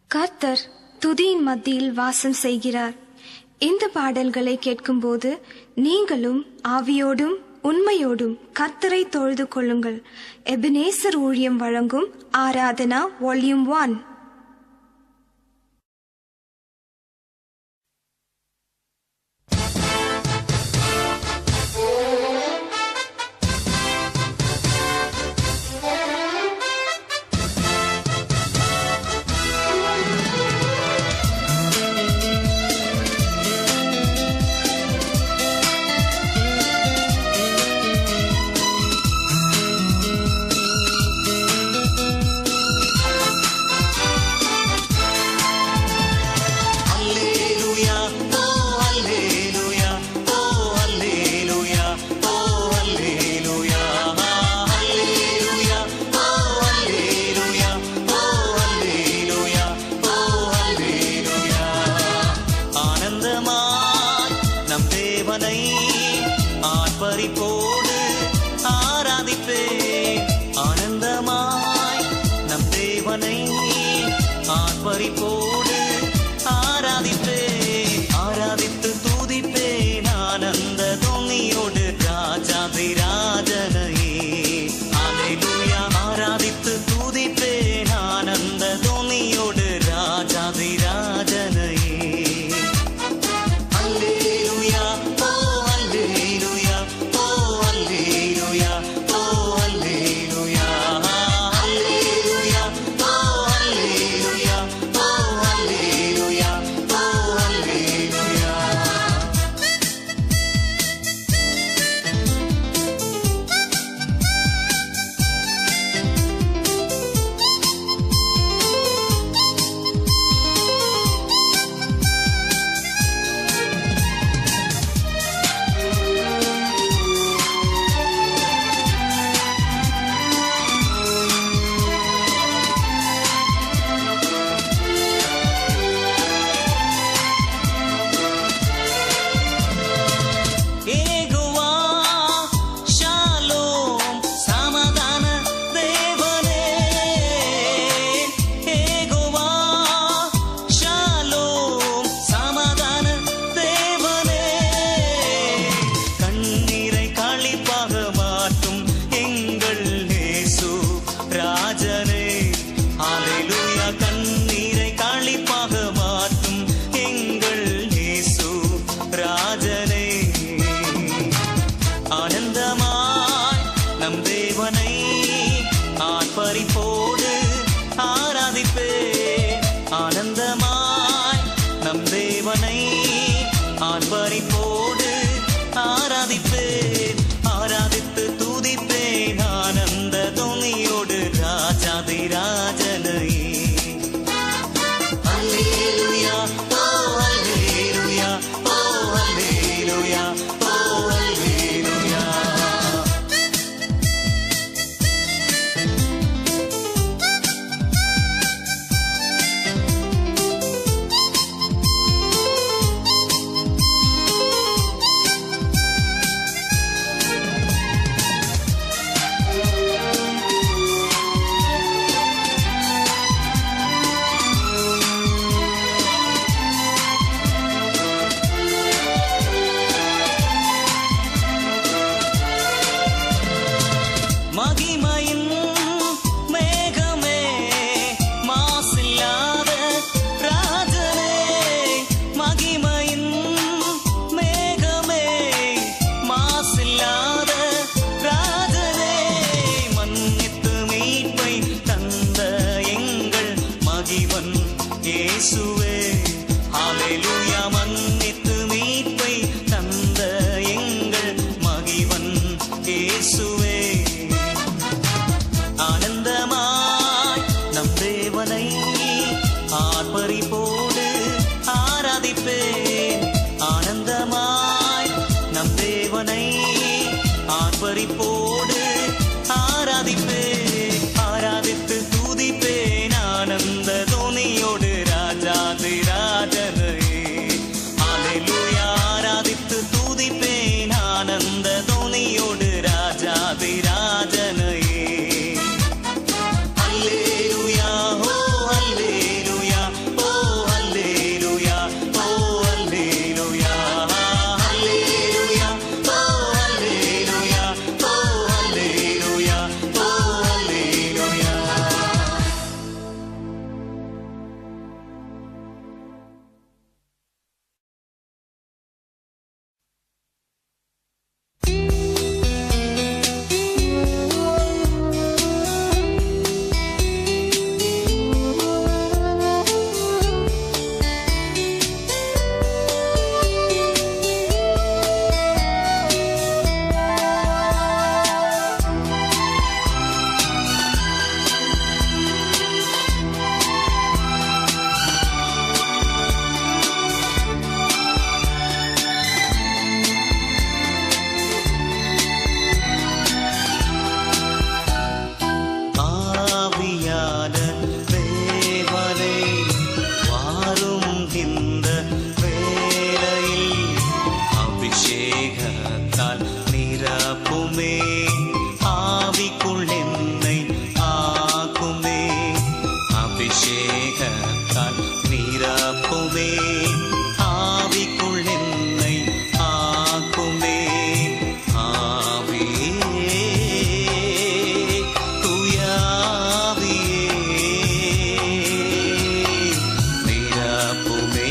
கர்த்தர் துதியின் மத்தியில் வாசம் செய்கிறார். இந்த பாடல்களை கேட்கும்போது நீங்களும் ஆவியோடும் உண்மையோடும் கர்த்தரை தொழுது கொள்ளுங்கள். எபனேசர் ஊழியம் வழங்கும் Aradhana volume 1. Hallelujah, oh hallelujah. அபிஷேகத்தால் நிரப்புவே ஆவிக்குள் என்னை ஆக்குவே ஆவியே தூய ஆவியே நிரப்புவே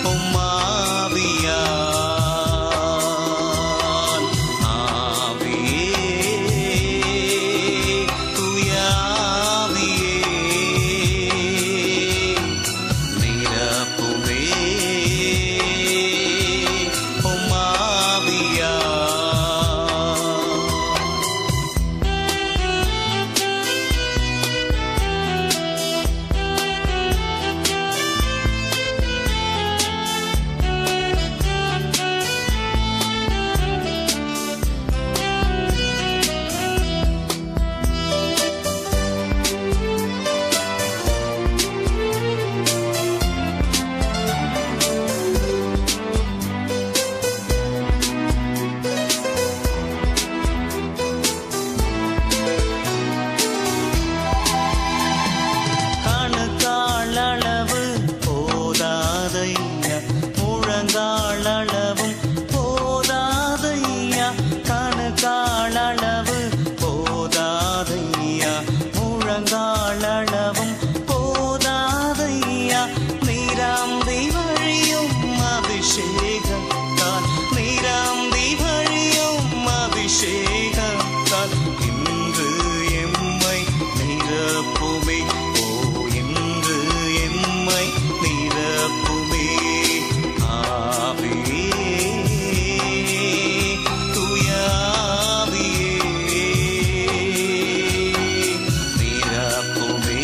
உம் ஆவியால் ஆவியே தூய ஆவியே நிரப்புவே உம் ஆவியால். கணுக்காளளவு போதாதையா முழங்காளளவும் போதாதையா கணுக்காளளவு போதாதையா முழங்காளளவும் போதாதையா நிரம்பி வழியும் அபிஷேகத்தால் நிரம்பி வழியும் அபிஷேகத்தால் இன்று எம்மை நிரப்புமே ஓ இன்று எம்மை நிரப்புமே ஆவியே தூய ஆவியே நிரப்புமே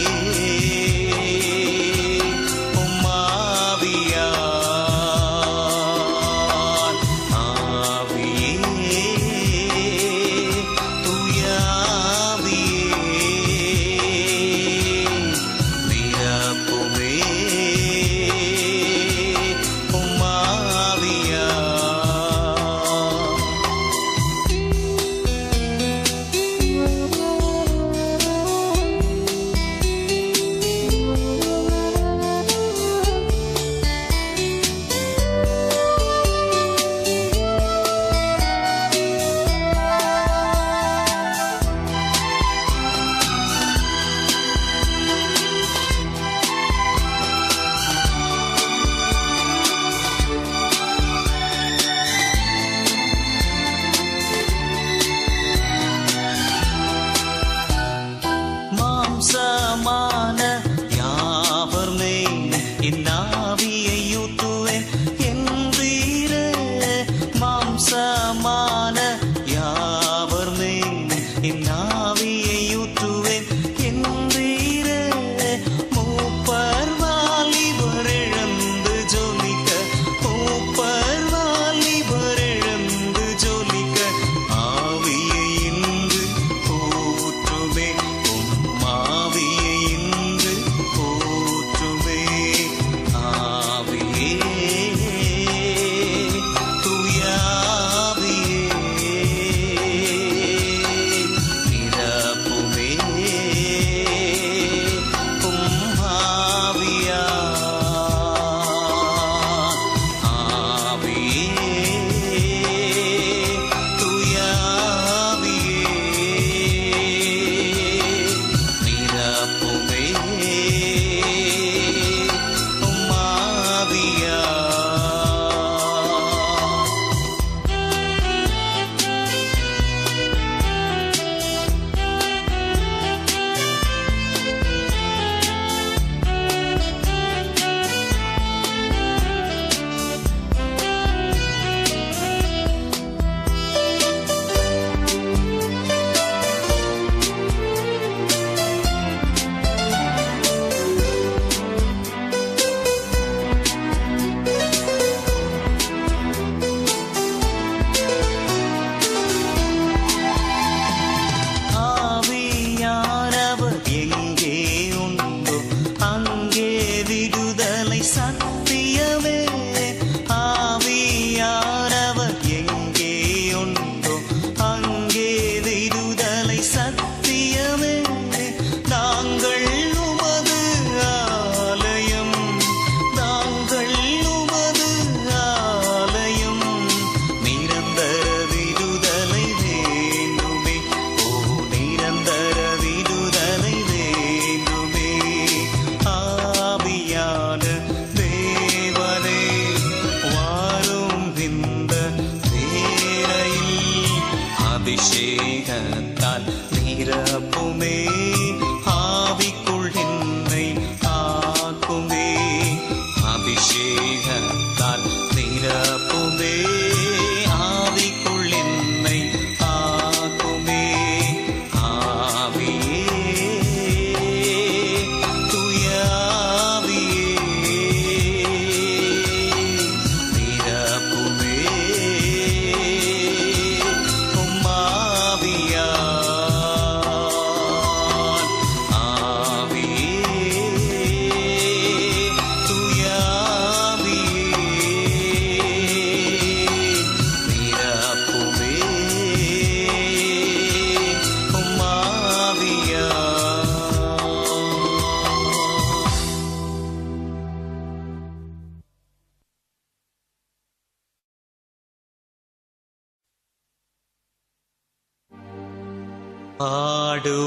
பாடுவேன்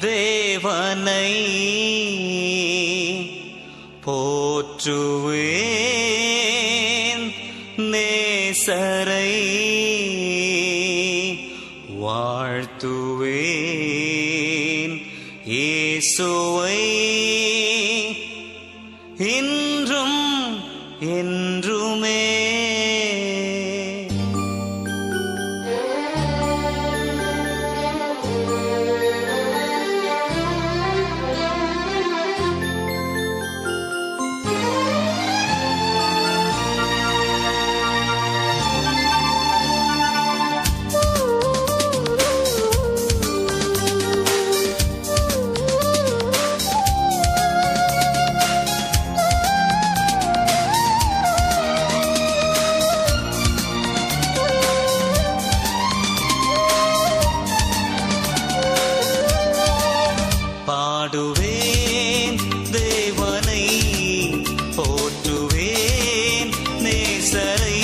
தேவனை, போற்றுவேன் நேசரை, வாழ்த்துவேன் இயேசுவை இன்றும் என்றுமே. பாடுவேன் தேவனை, போற்றுவேன் நேசரை,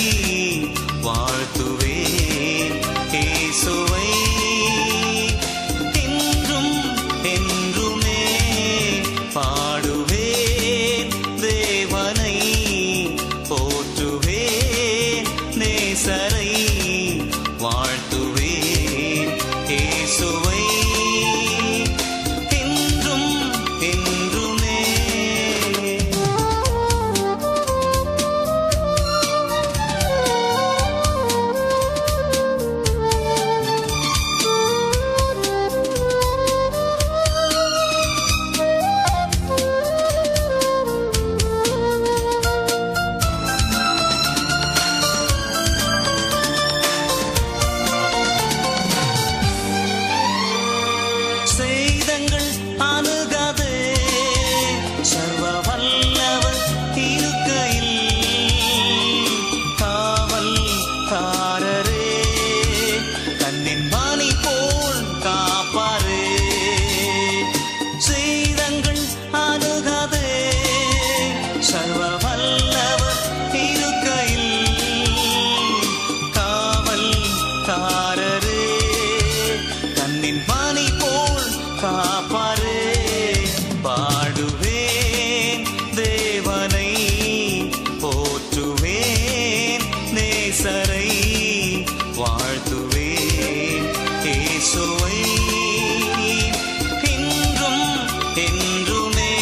வாழ்த்துவேன் இயேசுவை இன்றும் என்றுமே. பாடுவேன் தேவனை, போற்றுவேன் நேசரை, வாழ்த்துவேன் இயேசுவை அணுகாதே சர்வ வல்லவர் இருக்கையில், காவல் காரரே கண்ணின் மணி போல் காப்பாரே. சேதங்கள் அணுகாதே சர்வ வல்லவர் இருக்கையில், காவல் காரரே கண்ணின் மணி போல் காப்பாரே. பாடுவேன் தேவனை, போற்றுவேன் நேசரை, வாழ்த்துவேன் இயேசுவை இன்றும் என்றுமே.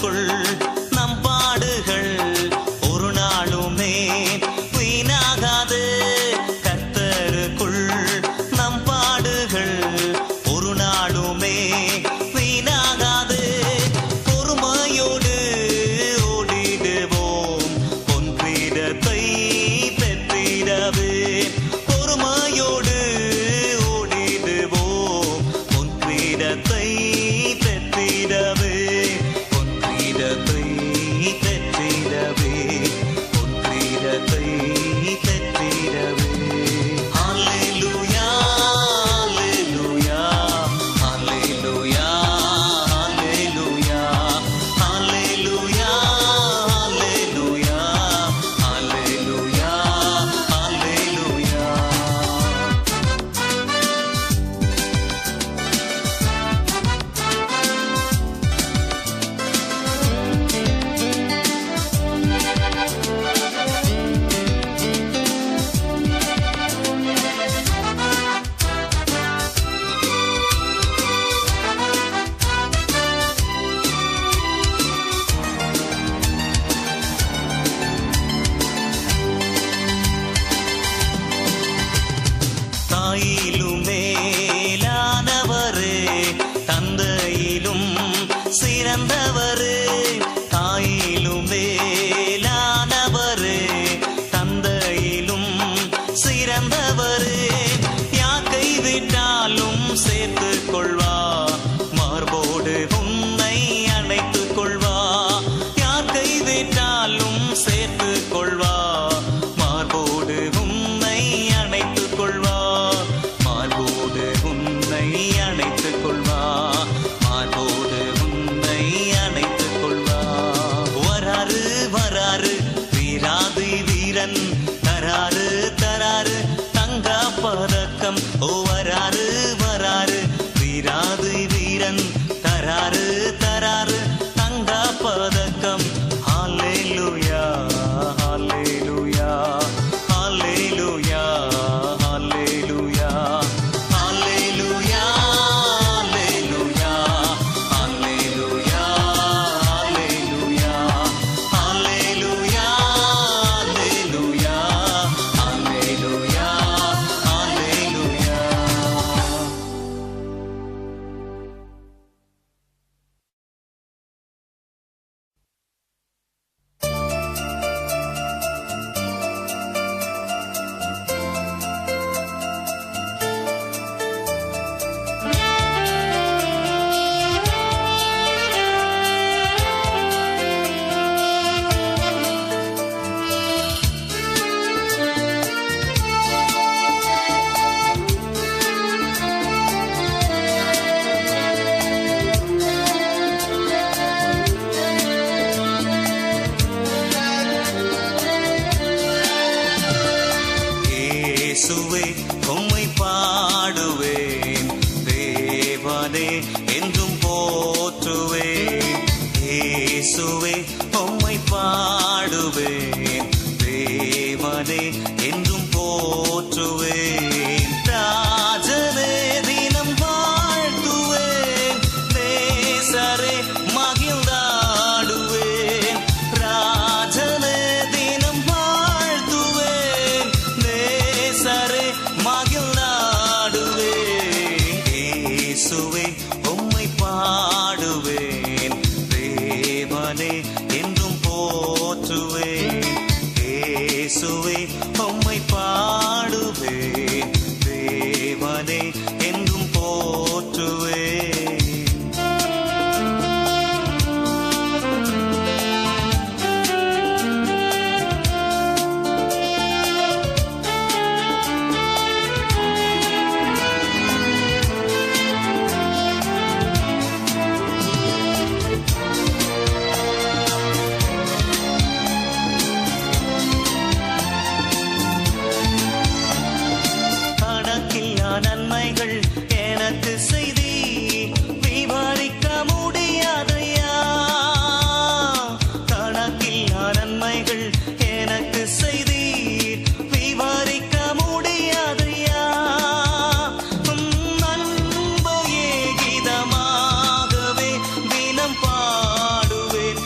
கர்த்தருக்குள் நம் பாடுகள் ஒரு நாளுமே வீணாகாது. கர்த்தருக்குள் நம் பாடுகள் ஒரு நாளுமே வீணாகாது. பொறுமையோடு ஓடிடுவோம் பொன் கிரீடத்தை பெற்றிடவே. பொறுமையோடு ஓடிடுவோம் பொன் கிரீடத்தை பெற்றிடவே. பொன் கிரீடத்தை பெற்றிடவே. பொன் கிரீடத்தை பெற்றிடவே. ஹல்லேலூயா ஹல்லேலூயா ஹல்லேலூயா ஹல்லேலூயா ஹல்லேலூயா ஹல்லேலூயா ஹல்லேலூயா ஹல்லேலூயா. தாயிலும் மேலானவரே, தந்தையிலும் சிறந்தவரே. தாயிலும் மேலானவரே, தந்தையிலும் சிறந்தவரே. யார் கைவிட்டாலும் சேர்த்துக் கொள்வா, மார்போடு உன்னை அணைத்துக் கொள்வா. யார் கைவிட்டாலும் சேர்த்துக் கொள்வா, மார்போடு உன்னை அணைத்துக் கொள்வா. மார்போடு உன்னை அணைத்துக் கொள்வா. மார்போடு உன்னை அணைத்துக் கொள்வா. வராரு வராரு வீராதி வீரன், தராரு தராரு தங்க பதக்கம். ஓ வராரு வராரு வீராதி வீரன், தராரு தராரு தங்க பதக்கம். ஹல்லேலூயா ஹல்லேலூயா ஹல்லேலூயா ஹல்லேலூயா ஹல்லேலூயா ஹல்லேலூயா ஹல்லேலூயா ஹல்லேலூயா ஹல்லேலூயா ஹல்லேலூயா ஹல்லேலூயா ஹல்லேலூயா. இயேசுவே உம்மை பாடுவேன், தேவனே என்றும் போற்றுவேன். இயேசுவே உம்மை பாடுவேன், தேவனே என்றும் போற்றுவேன். ராஜனே தினம் வாழ்த்துவேன், நேசரே மகிழ்ந்தாடுவேன். ராஜனே தினம் வாழ்த்துவேன், நேசரே மகிழ்ந்தாடுவேன். இயேசுவே உம்மை பாடுவேன், தேவனே என்றும் போற்றுவேன். இயேசுவே உம்மை பாடுவேன், தேவனே என்றும் போற்றுவேன். கணக்கில்லா நன்மைகள் எனக்கு செய்தி விவரிக்க முடியாதையா. கணக்கில்லா நன்மைகள் எனக்கு செய்தி விவரிக்க முடியாதையா. அன்பையே கீதமாகவே தினம் பாடுவேன்,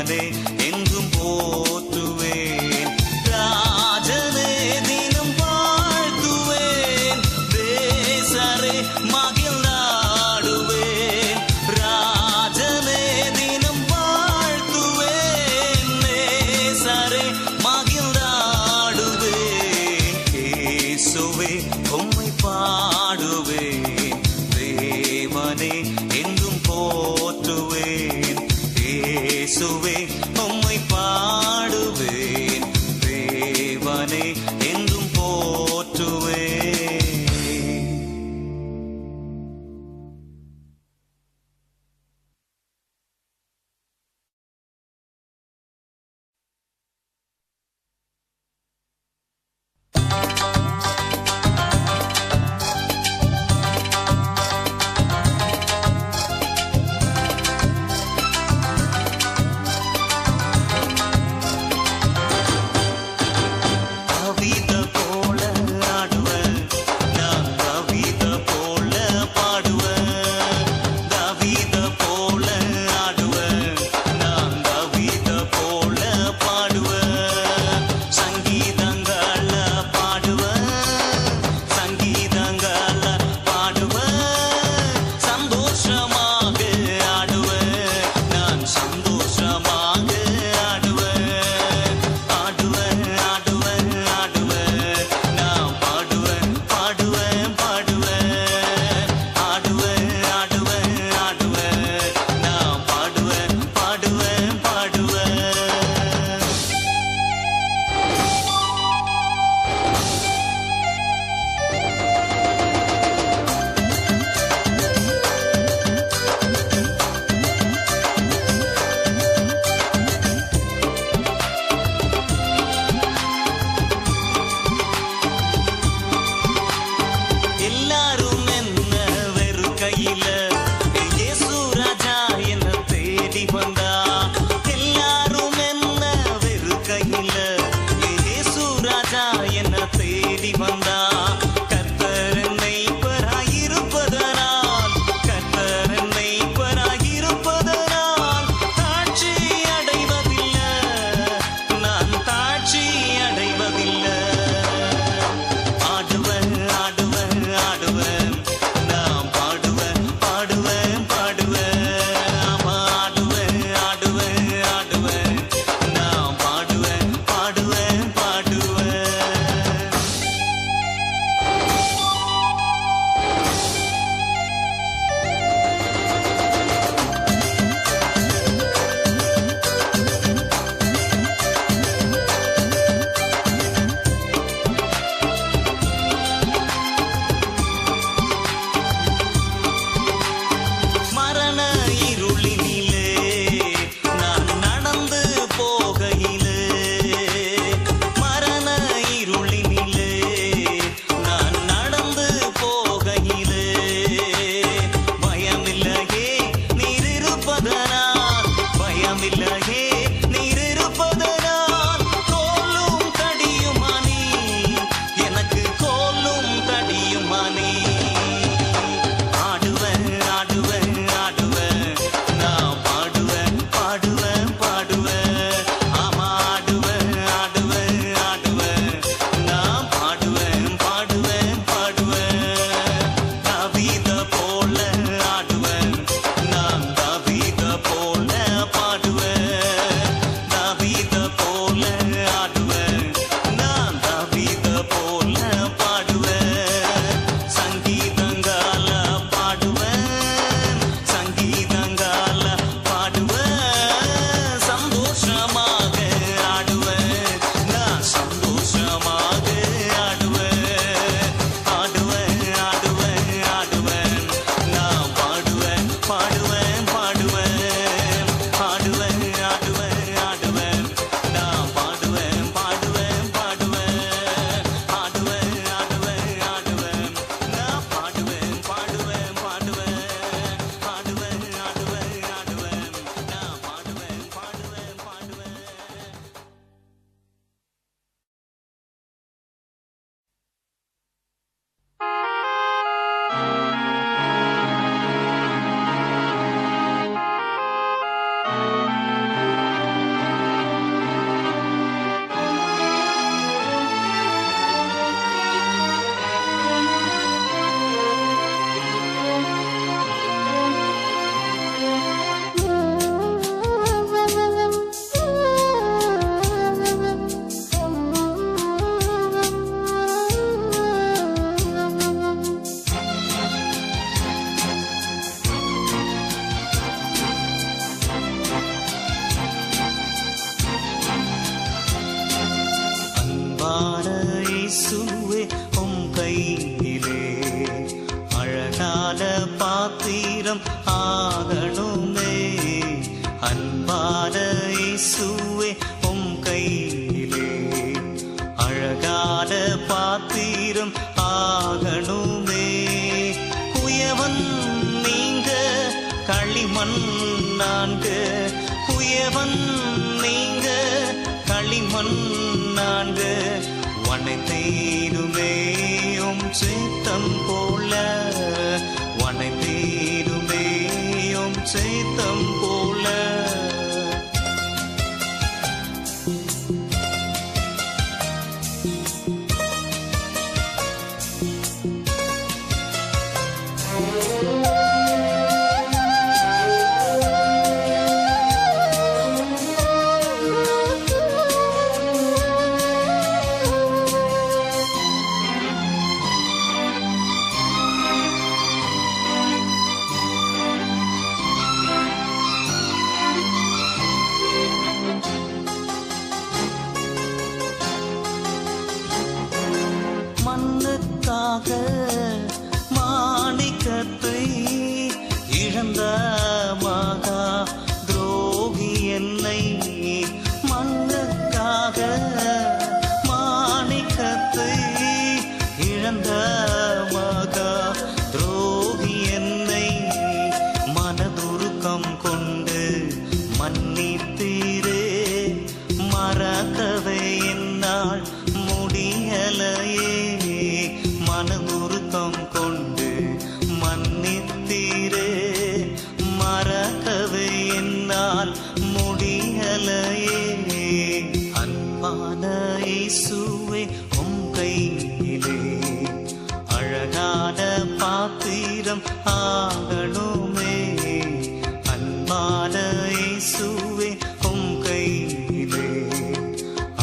தேவனே என்றும் போற்றுவேன். ராஜனே தினம் வாழ்த்துவேன். தேசரே மகிழ்ந்தாடுவேன். ராஜனே தினம் வாழ்த்துவேன். தேசரே மகிழ்ந்தாடுவேன். இயேசுவே உம்மை பாடுவேன். தேவனே என்றும் போற்றுவேன். இயேசுவே உம்மை பாடுவேன். தேவனே என்றும் போற்றுவேன். அன்பான இயேசுவே உம் கையிலே அழகான பாத்திரம் ஆகணுமே. அன்பான இயேசுவே உம் கையிலே அழகான பாத்திரம் ஆகணுமே. குயவன் நீங்க களிமண் நான்கு, குயவன் நீங்க களிமண் நான்கு, வனைத்தீருமே உம் சித்தம் போல, வனைத்தீருமே உம் சித்தம் போல. மண்ணுக்காக மாணிக்கத்தை இழந்த மகா துரோகி என்னை, மண்ணுக்காக மாணிக்கத்தை இழந்த மகா துரோகி என்னை, மனதுருக்கம் கொண்டு மன்னித்தீரே, மறக்கவே என்னால் முடியலையே. மனதுருக்கம் கொண்டு மன்னித்தீரே, மறக்கவே என்னால் முடியலையே. அன்பான இயேசுவே உம் கையிலே அழகான பாத்திரம் ஆகணுமே. அன்பான இயேசுவே உம் கையிலே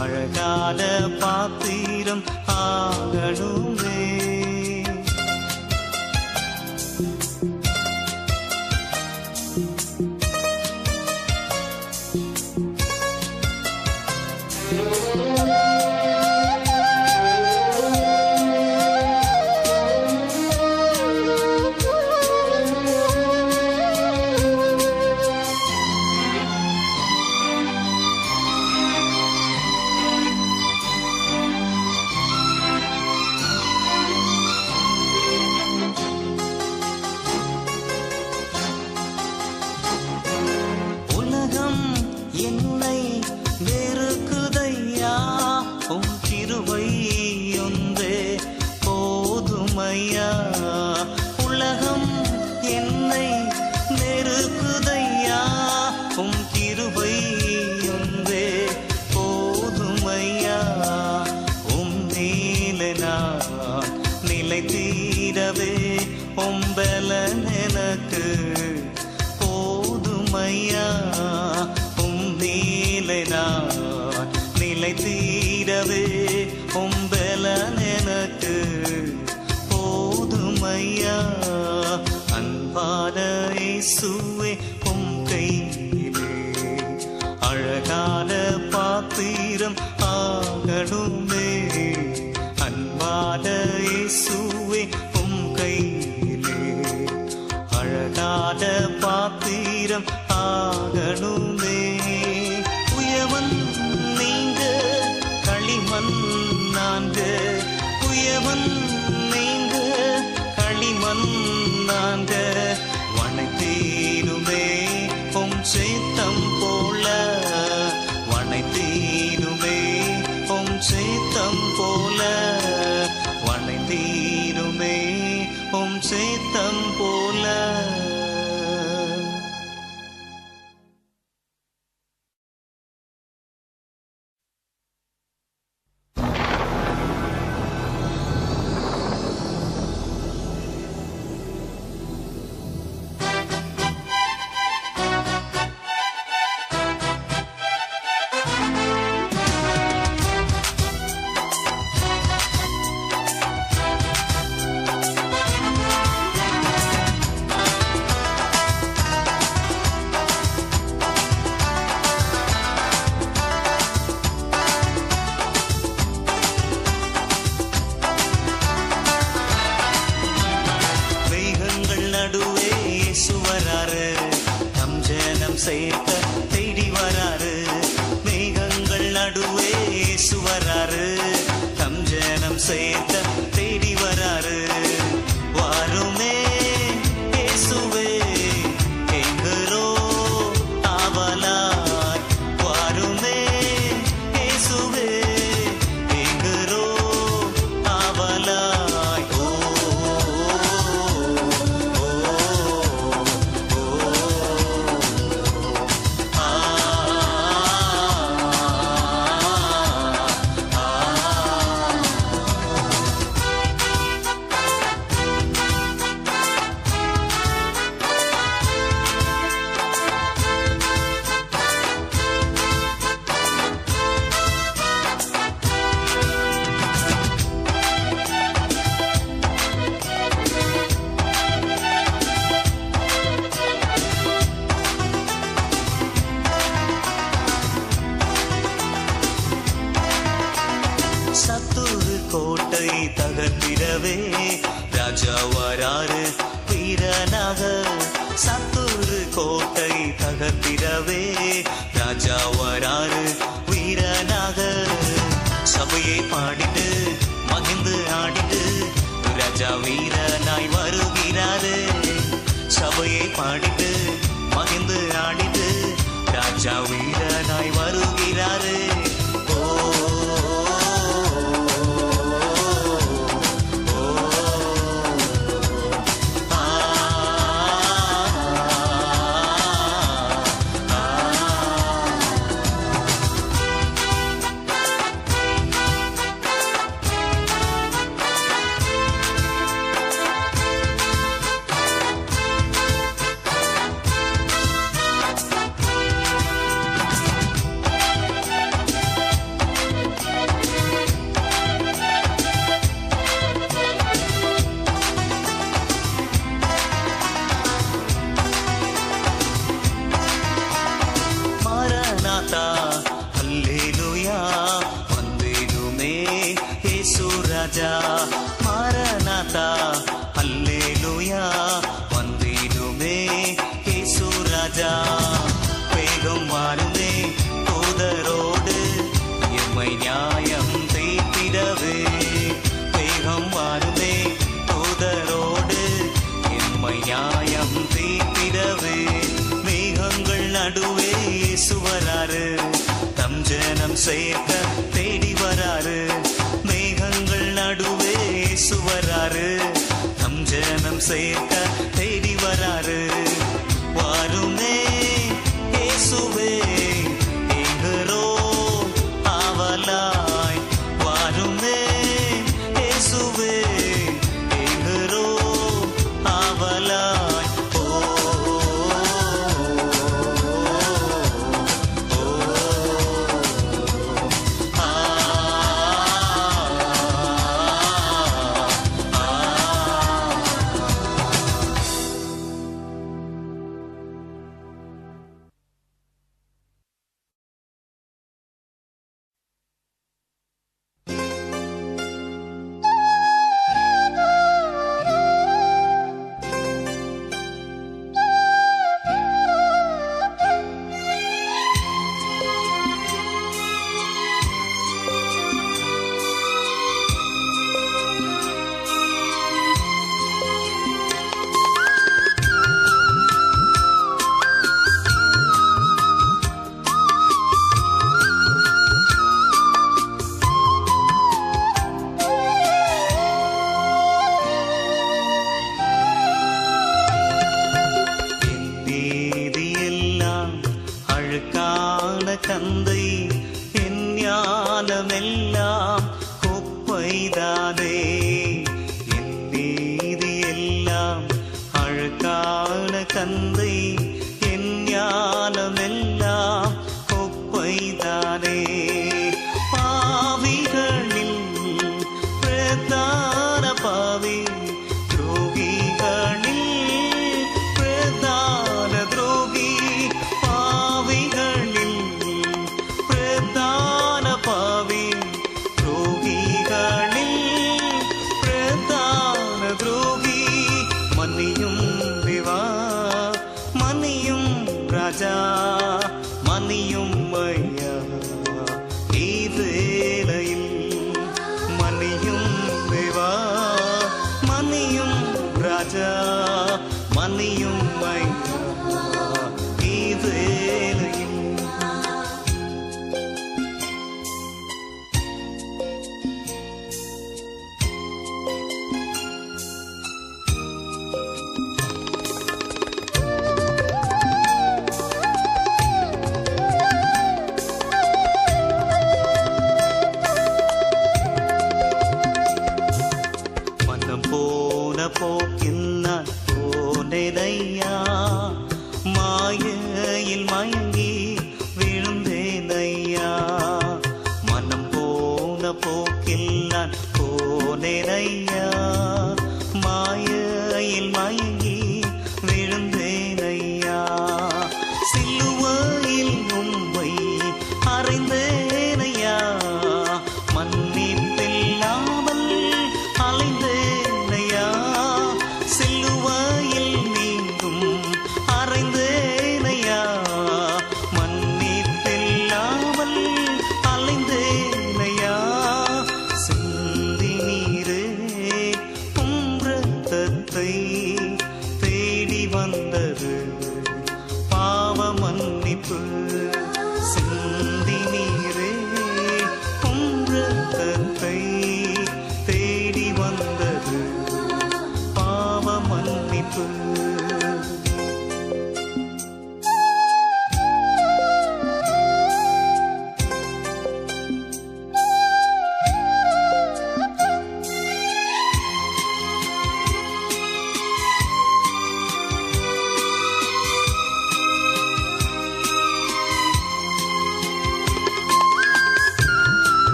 அழகான பாத்திரம் ஆகணுமே. என்னை வெறுக்குதையா, உம் கிருபை ஒன்றே போதுமையா. உலகம் என்னை வெறுக்குதையா, உம் கிருபை ஒன்றே போதுமையா. உம் மேலே நான் நிலைத்தீரவே உம் பலன் எனக்கு போதுமையா. நான் நிலைத்தீரவே உம் பலன் எனக்கு போதுமையா. அன்பான இயேசுவே உம் கையிலே அழகான பாத்திரம் ஆகணுமே. அன்பான இயேசுவே உம் கையிலே அழகான பாத்திரம் ஆகணுமே. குயவன் நீங்க களிமண் நான்கு, குயவன் நீங்க களிமண் நான்கு, வனைத்தீருமே உம் சித்தம் போல, வனைத்தீருமே உம் சித்தம் போல, வனைத்தீருமே உம் சித்தம் போல. கோட்டை தகர்த்திடவே ராஜா வராரு வீரனாக. சத்துரு கோட்டை தகர்த்திடவே ராஜா வராரு வீரனாக. சபையை பாடிட்டு மகிழ்ந்து ஆடிட்டு ராஜா வீரனாய் வருகிறாரு. சபையை பாடிட்டு மகிழ்ந்து ஆடிட்டு ராஜா வீரனாய் வருகிறாரு. அல்லேலூயா வந்திடுமே இயேசு ராஜா. மாரநாதா அல்லேலூயா வந்திடுமே இயேசு ராஜா. வேகம் வாருமே தூதரோடு எம்மை நியாயம் தீர்த்திடவே. வேகம் வாருமே தூதரோடு எம்மை நியாயம் தீர்த்திடவே. மேகங்கள் நடுவே இயேசு வராரு, தம் ஜனம் சேர்க்க தேடி வராரு. மேகங்கள் நடுவே இயேசு வராரு, தம் ஜனம் சேர்க்க தேடி வராரு. வாருமே இயேசுவே எங்கரோ ஆவலாய். வாருமே இயேசுவே எங்கரோ ஆவலாய். கந்தை என் ஞானமெல்லாம் குப்பைதானே. என் நீதி எல்லாம் அழுக்கான கந்தை என் ஞானமெல்லாம் குப்பைதானே. பாவிகளில் பிரதான பாவி, துரோகிகளில் பிரதான துரோகி. பாவிகளில் பிரதான பாவி, துரோகிகளில் பிரதான துரோகி. மன்னியும் தேவா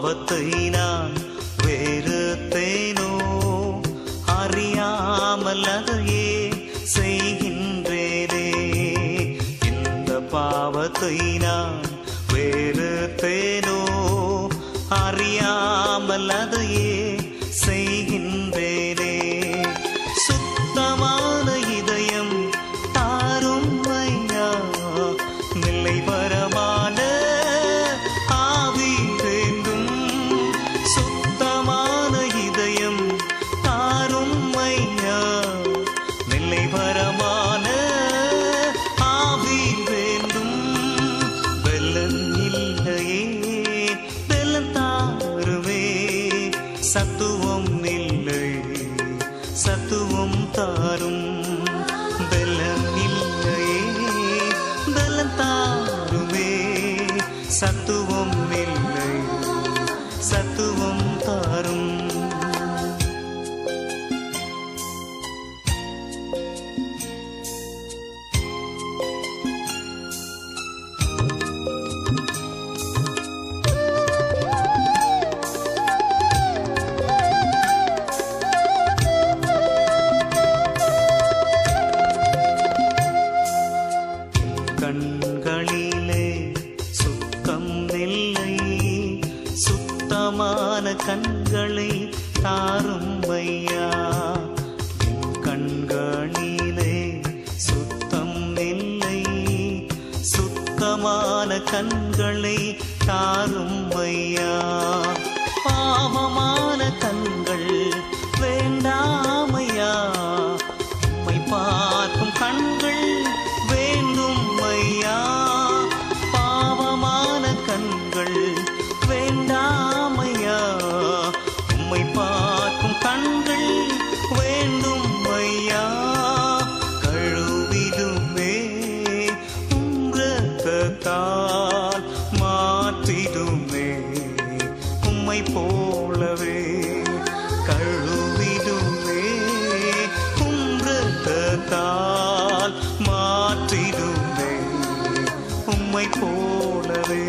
பாவத்தை நான் வெறுத்தேனோ, அறியாமல் அதையே செய்கின்றேனே. இந்த பாவத்தை நான் வெறுத்தேனோ, அறியாமல் அதையே செய்கின்றேனே. சுத்தமான இதயம் தாரும் ஐயா, நிலை வரமான ஆவி வேண்டும். சுத்தமான இதயம் தாரும் ஐயா, நிலை வரமான ஆவி வேண்டும். வெள்ளம் இல்லையே, வெள்ளம் தாருமே. சத்துவம் இல்லை, சத்துவம் தாரும். வெள்ளம் இல்லையே, வெள்ளம் தாருமே. சத்துவம் இல்லை, சத்துவம் தாரும். கண்களிலே சுத்தம் இல்லை, சுத்தமான கண்களை தாரும் ஐயா. கண்களிலே சுத்தம் இல்லை, சுத்தமான கண்களை தாரும் ஐயா. பாவமான கண்கள் வேண்டாமையா, உம்மை பார்க்கும் கண்கள் வேண்டும் ஐயா. பாவமான கண்கள் வேண்டாமையா, உம்மை பார்க்கும் கண்கள் வேண்டும் ஐயா. கழுவிடுமே உம் இரத்தத்தால், மாற்றிடுமே உம்மை போலவே. கழுவிடுமே உம் இரத்தத்தால், மாற்றிடுமே உம்மை போலவே.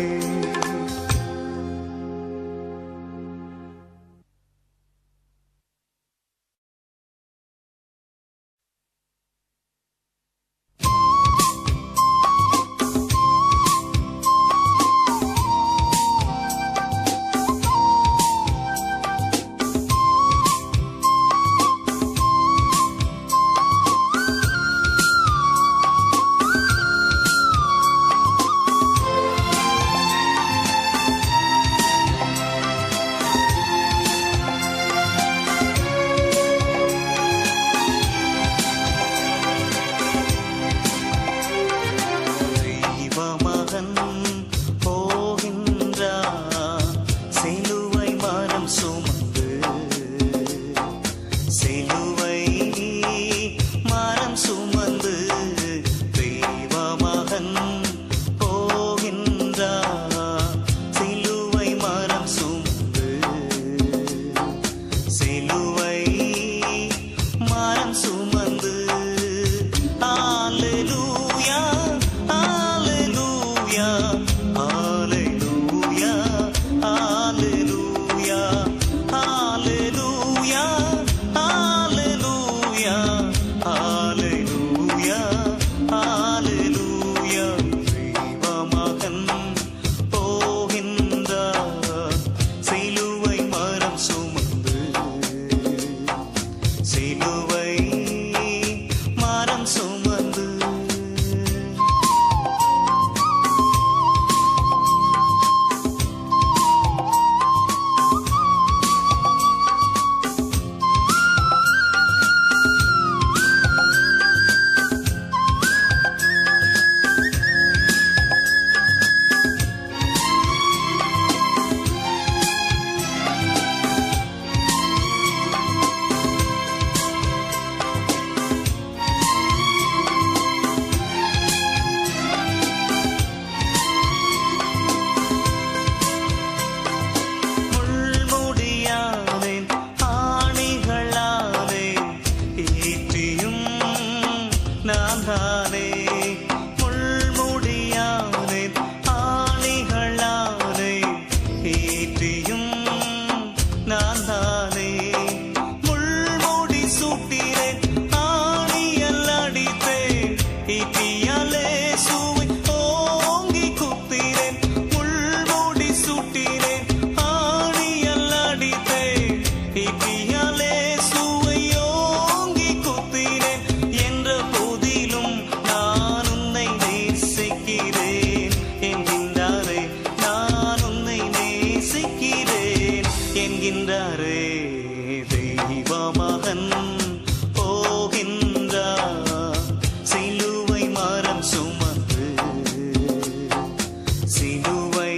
சிலுவை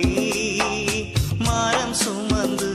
மரம் சுமந்து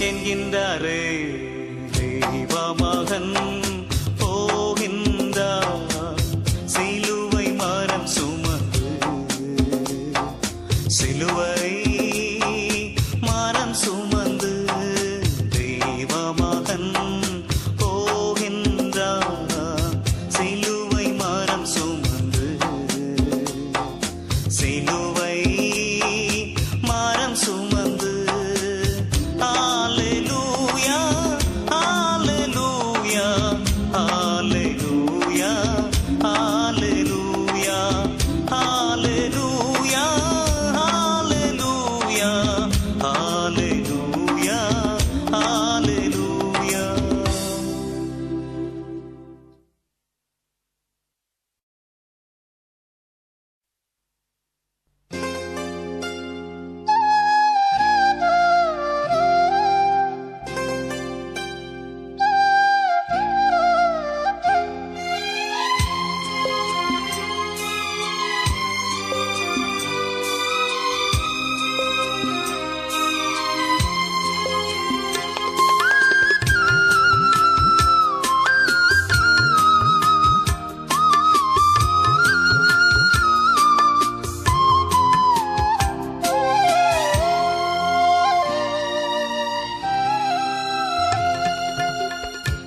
என்கின்றாரே தெய்வமகன் போகின்றார் சிலுவை மரம் சுமந்து சிலுவை மரம் சுமந்து தெய்வமகன் போகின்றார் சிலுவை மரம் சுமந்து சிலுவை மரம் சுமந்து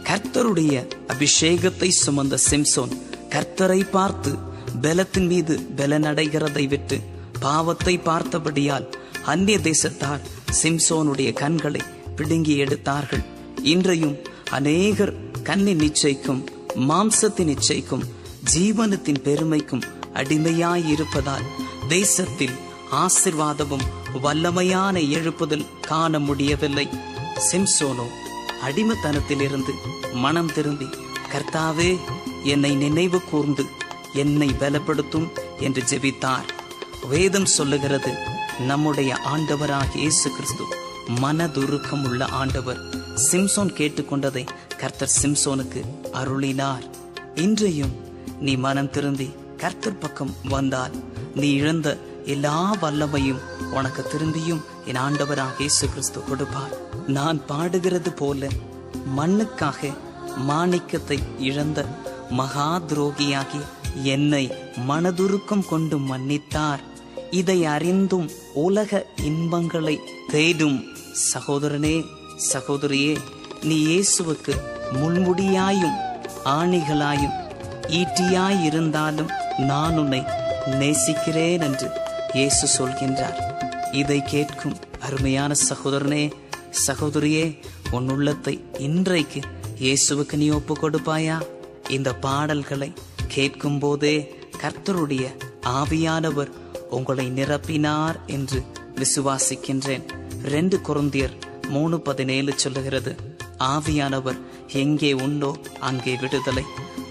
கர்த்தருடைய அபிஷேகத்தை சுமந்த சிம்சோன் கர்த்தரை பார்த்து பலத்தின் மீது பலனடைகிறதை விட்டு பாவத்தை பார்த்தபடியால் அந்நிய தேசத்தார் சிம்சோனுடைய கண்களை பிடுங்கி எடுத்தார்கள். இன்றையும் அநேகர் கண்ணின் இச்சைக்கும் மாம்சத்தின் இச்சைக்கும் ஜீவனத்தின் பெருமைக்கும் அடிமையாயிருப்பதால் தேசத்தில் ஆசீர்வாதமும் வல்லமையான எழுப்புதல் காண முடியவில்லை. சிம்சோனோ அடிமைத்தனத்திலிருந்து மனம் திரும்பி, கர்த்தாவே என்னை நினைவு கூர்ந்து என்னை பலப்படுத்தும் என்று ஜெபித்தார். வேதம் சொல்லுகிறது, நம்முடைய ஆண்டவராகிய இயேசு கிறிஸ்து மனதுருக்கம் உள்ள ஆண்டவர். சிம்சோன் கேட்டுக்கொண்டதை கர்த்தர் சிம்சோனுக்கு அருளினார். இன்றையும் நீ மனம் திரும்பி கர்த்தர் பக்கம் வந்தால் நீ இழந்த எல்லா வல்லமையும் உனக்கு திரும்பியும் என் ஆண்டவராகிய இயேசு கிறிஸ்து கொடுப்பார். நான் பாடுகிறது போல மண்ணுக்காக மாணிக்கத்தை இழந்த மகா துரோகியாகி என்னை மனதுருக்கம் கொண்டு மன்னித்தார். இதை அறிந்தும் உலக இன்பங்களை தேடும் சகோதரனே சகோதரியே, நீ இயேசுவுக்கு முள்முடியாயும் ஆணிகளாயும் ஈட்டியாயிருந்தாலும் நான் உன்னை நேசிக்கிறேன் என்று இயேசு சொல்கின்றார். இதை கேட்கும் அருமையான சகோதரனே சகோதரியே, உன் உள்ளத்தை இன்றைக்கு இயேசுவுக்கு நீ ஒப்பு கொடுப்பாயா? இந்த பாடல்களை கேட்கும் போதே கர்த்தருடைய ஆவியானவர் உங்களை நிரப்பினார் என்று விசுவாசிக்கின்றேன். 2 கொரிந்தியர் 3:17 சொல்லுகிறது, ஆவியானவர் எங்கே உண்டோ அங்கே விடுதலை.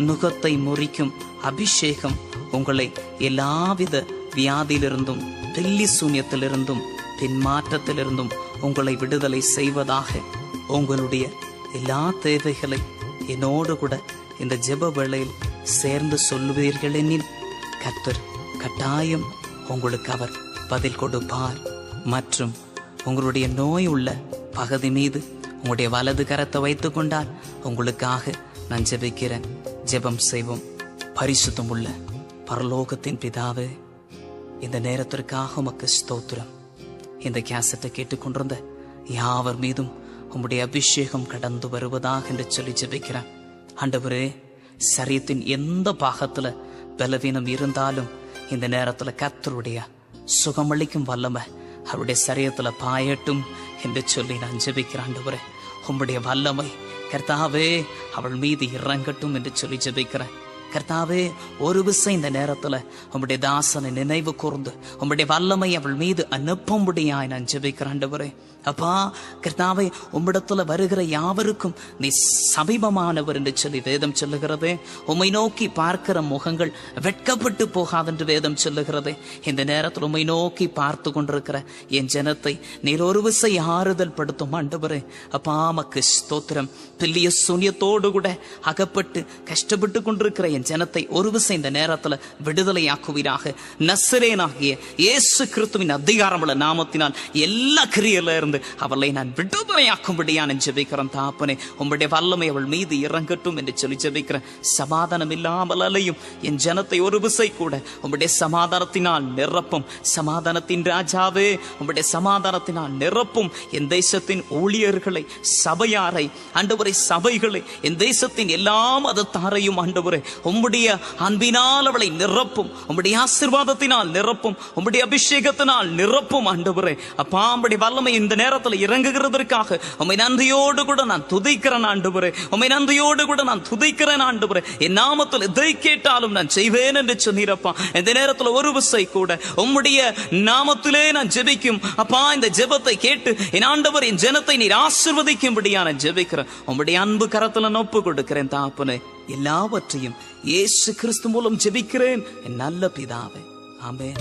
நுகத்தை முறிக்கும் அபிஷேகம் உங்களை எல்லாவித வியாதியிலிருந்தும் தெல்லி சூன்யத்திலிருந்தும் பின்மாற்றத்திலிருந்தும் உங்களை விடுதலை செய்வதாக. உங்களுடைய எல்லா தேவைகளை என்னோடு கூட இந்த ஜெப வேளையில் சேர்ந்து சொல்லுவீர்கள் எனில் கர்த்தர் கட்டாயம் உங்களுக்கு அவர் பதில் கொடுப்பார். மற்றும் உங்களுடைய நோய் உள்ள பகுதி மீது உங்களுடைய வலது கரத்தை வைத்துக் கொண்டால் உங்களுக்காக நான் ஜெபிக்கிறேன். ஜெபம் செய்வோம். பரிசுத்தம் உள்ள பரலோகத்தின் பிதாவே, இந்த நேரத்திற்காக உமக்கு ஸ்தோத்திரம். இந்த கேசட்டை கேட்டுக்கொண்டிருந்த யாவர் மீதும் உம்முடைய அபிஷேகம் கடந்து வருவதாக என்று சொல்லி ஜெபிக்கிறேன். ஆண்டவரே, சரீரத்தின் எந்த பாகத்துல பலவீனம் இருந்தாலும் இந்த நேரத்துல கர்த்தருடைய சுகமளிக்கும் வல்லமை அவருடைய சரீரத்துல பாயட்டும் என்று சொல்லி நான் ஜெபிக்கிறேன். ஆண்டவரே, உம்முடைய வல்லமை கர்த்தாவே அவள் மீது இறங்கட்டும் என்று சொல்லி ஜெபிக்கிறேன். கர்த்தாவே, ஒரு விசை இந்த நேரத்துல உம்முடைய தாசனை நினைவு கூர்ந்து உம்முடைய வல்லமை அவள் மீது அனுப்பும்படியாய் நான் ஜெபிக்கிறேன். ஆண்டவரே, அப்பா கர்த்தாவே, உம்மிடத்துல வருகிற யாவருக்கும் நீ சமீபமானவர் என்று சொல்லி வேதம் சொல்லுகிறதே. உம்மை நோக்கி பார்க்கிற முகங்கள் வெட்கப்பட்டு போகாதென்று வேதம் சொல்லுகிறதே. இந்த நேரத்தில் உம்மை நோக்கி பார்த்து கொண்டிருக்கிற என் ஜனத்தை நீர் ஒரு விசை ஆறுதல் படுத்தும். ஆண்டவரே, அப்பா மக்கு ஸ்தோத்திரம். பில்லிய சூன்யத்தோடு கூட அகப்பட்டு கஷ்டப்பட்டு கொண்டிருக்கிற என் ஜனத்தை ஒரு விசை இந்த நேரத்துல விடுதலையாக்குவீராக. நசரேனாகிய இயேசு கிறிஸ்துவின் அதிகாரமுள்ள நாமத்தினால் எல்லா கிரியையில இருந்து அவளை நான் விடுதலையாக்கும்படியா நான் ஜெபிக்கிறேன். தாப்பனே, உம்முடைய வல்லமை அவள் மீது இறங்கட்டும் என்று சொல்லி ஜெபிக்கிறேன். சமாதானம் இல்லாமல் அலையும் என் ஜனத்தை ஒரு விசை கூட உம்முடைய சமாதானத்தினால் நிரப்பும். சமாதானத்தின் ராஜாவே, உம்முடைய சமாதானத்தினால் நிரப்பும். என் தேசத்தின் ஊழியர்களை, சபையாரை, ஆண்டவரை சபைகளை, என் தேசத்தின் எல்லா மதத்தாரையும் ஆண்டவரே உம்முடைய அன்பினால் அவளை நிரப்பும். உம்முடைய ஆசீர்வாதத்தினால் நிரப்பும். உம்முடைய அபிஷேகத்தினால் நிரப்பும். ஆண்டவரே, அப்பா உம்முடைய வல்லமை இந்த நேரத்தில் இறங்குகிறதற்காக உம்மை நன்றியோடு கூட நான் துதிக்கிறேன். ஆண்டவரே, உம்மை நன்றியோடு கூட நான் துதிக்கிறேன். ஆண்டவரே, என் நாமத்தில் எதை கேட்டாலும் நான் செய்வேன் என்று சொன்னீரப்பா. இந்த நேரத்தில் ஒரு விசை கூட உம்முடைய நாமத்திலே நான் ஜெபிக்கும். அப்பா, இந்த ஜெபத்தை கேட்டு என் ஆண்டவர் என் ஜனத்தை நீர் ஆசீர்வதிக்கும்படியா நான் ஜெபிக்கிறேன். உம்முடைய அன்பு கரத்துல நான் ஒப்பு கொடுக்கிறேன். தாப்பனே, எல்லாவற்றையும் இயேசு கிறிஸ்து மூலம் ஜெபிக்கிறேன் என் நல்ல பிதாவே. ஆமென்.